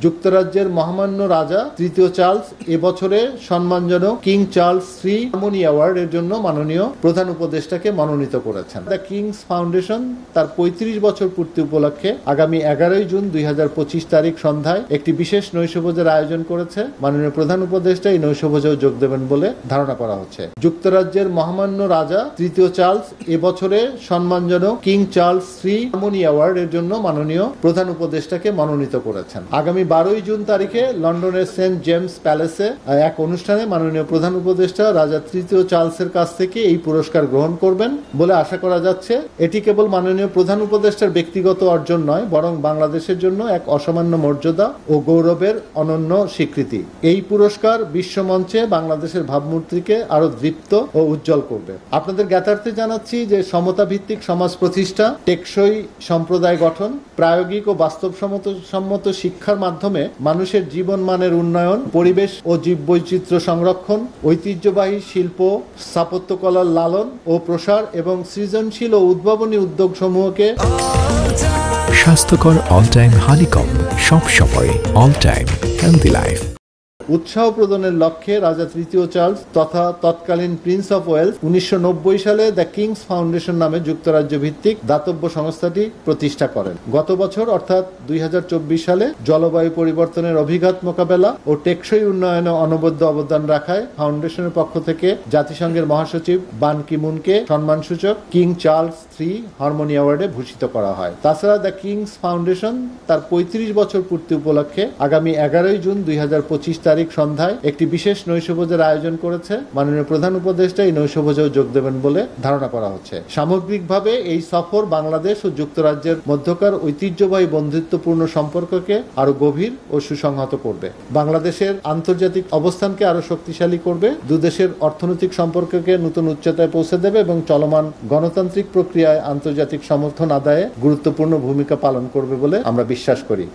যুক্তরাজ্যের মহামান্য রাজা তৃতীয় চার্লস এবছরে সম্মানজনক king Charles III harmony award এর জন্য মাননীয় প্রধান উপদেষ্টাকে মনোনীত করেছেন। দ্য কিংস ফাউন্ডেশন তার ৩৫ বছর পূর্তি উপলক্ষে আগামী ১১ জুন ২০২৫ তারিখ সন্ধ্যায় একটি বিশেষ নৈশভোজের আয়োজন করেছে। মাননীয় প্রধান উপদেষ্টা এই নৈশভোজেও যোগ দেবেন বলে ধারণা করা হচ্ছে। যুক্তরাজ্যের মহামান্য রাজা তৃতীয় চার্লস এবছরে সম্মানজনক king Charles III harmony award এর জন্য মাননীয় প্রধান উপদেষ্টাকে মনোনীত করেছেন। আগামী ১২ জুন তারিখে লন্ডনের সেন্ট জেমস প্যালেসে এক অনুষ্ঠানে মাননীয় প্রধান উপদেষ্টা রাজা তৃতীয় চার্লসের কাছ থেকে এই পুরস্কার গ্রহণ করবেন বলে আশা করা যাচ্ছে। এটি কেবল মাননীয় প্রধান উপদেষ্টার ব্যক্তিগত অর্জন নয়, বরং বাংলাদেশের জন্য এক অসামান্য মর্যাদা ও গৌরবের অনন্য স্বীকৃতি। এই পুরস্কার বিশ্বমঞ্চে বাংলাদেশের ভাবমূর্তিকে আরো দীপ্ত ও উজ্জ্বল করবে। আপনাদের জ্ঞাতার্থে জানাচ্ছি যে সমতা ভিত্তিক সমাজ প্রতিষ্ঠা, টেকসই সম্প্রদায় গঠন, প্রায়োগিক ও বাস্তবসম্মত শিক্ষার মাধ্যমে মানুষের জীবন মানের উন্নয়ন, পরিবেশ ও জীববৈচিত্র্য সংরক্ষণ, ঐতিহ্যবাহী শিল্প স্থাপত্যকলার লালন ও প্রসার এবং সৃজনশীল ও উদ্ভাবনী উদ্যোগসমূহকে স্বাস্থ্যকর অল টাইম হানিকম, সব সময় অল টাইম হেলদি লাইফ উৎসাহ প্রদানের লক্ষ্যে রাজা তৃতীয় চার্লস তথা তৎকালীন প্রিন্স অফ ওয়েলস ১৯৯০ সালে দ্য কিংস ফাউন্ডেশন নামে যুক্তরাজ্য ভিত্তিক দাতব্য সংস্থাটি প্রতিষ্ঠা করেন। গত বছর অর্থাৎ ২০২৪ সালে জলবায়ু পরিবর্তনের অভিঘাত মোকাবেলা ও টেকসই উন্নয়নে অনবদ্য অবদান রাখায় ফাউন্ডেশনের পক্ষ থেকে জাতিসংঘের মহাসচিব বান কি মুনকে সম্মানসূচক কিং চার্লস III হারমোনি অ্যাওয়ার্ডে ভূষিত করা হয়। তাছাড়া দ্য কিংস ফাউন্ডেশন তার ৩৫ বছর পূর্তি উপলক্ষে আগামী ১১ জুন ২০২৫ তারিখ সন্ধ্যায় একটি বিশেষ নৈশভোজের আয়োজন করেছে। মাননীয় প্রধান উপদেষ্টা এই নৈশভোজেও যোগ দেবেন বলে ধারণা করা হচ্ছে। সামগ্রিকভাবে এই সফর বাংলাদেশ ও যুক্তরাজ্যের মধ্যকার ঐতিহ্যবাহী বন্ধুত্বপূর্ণ সম্পর্ককে আরো গভীর ও সুসংহত করবে, বাংলাদেশের আন্তর্জাতিক অবস্থানকে আরো শক্তিশালী করবে, দুদেশের অর্থনৈতিক সম্পর্ককে নতুন উচ্চতায় পৌঁছে দেবে এবং চলমান গণতান্ত্রিক প্রক্রিয়ায় আন্তর্জাতিক সমর্থন আদায়ে গুরুত্বপূর্ণ ভূমিকা পালন করবে বলে আমরা বিশ্বাস করি।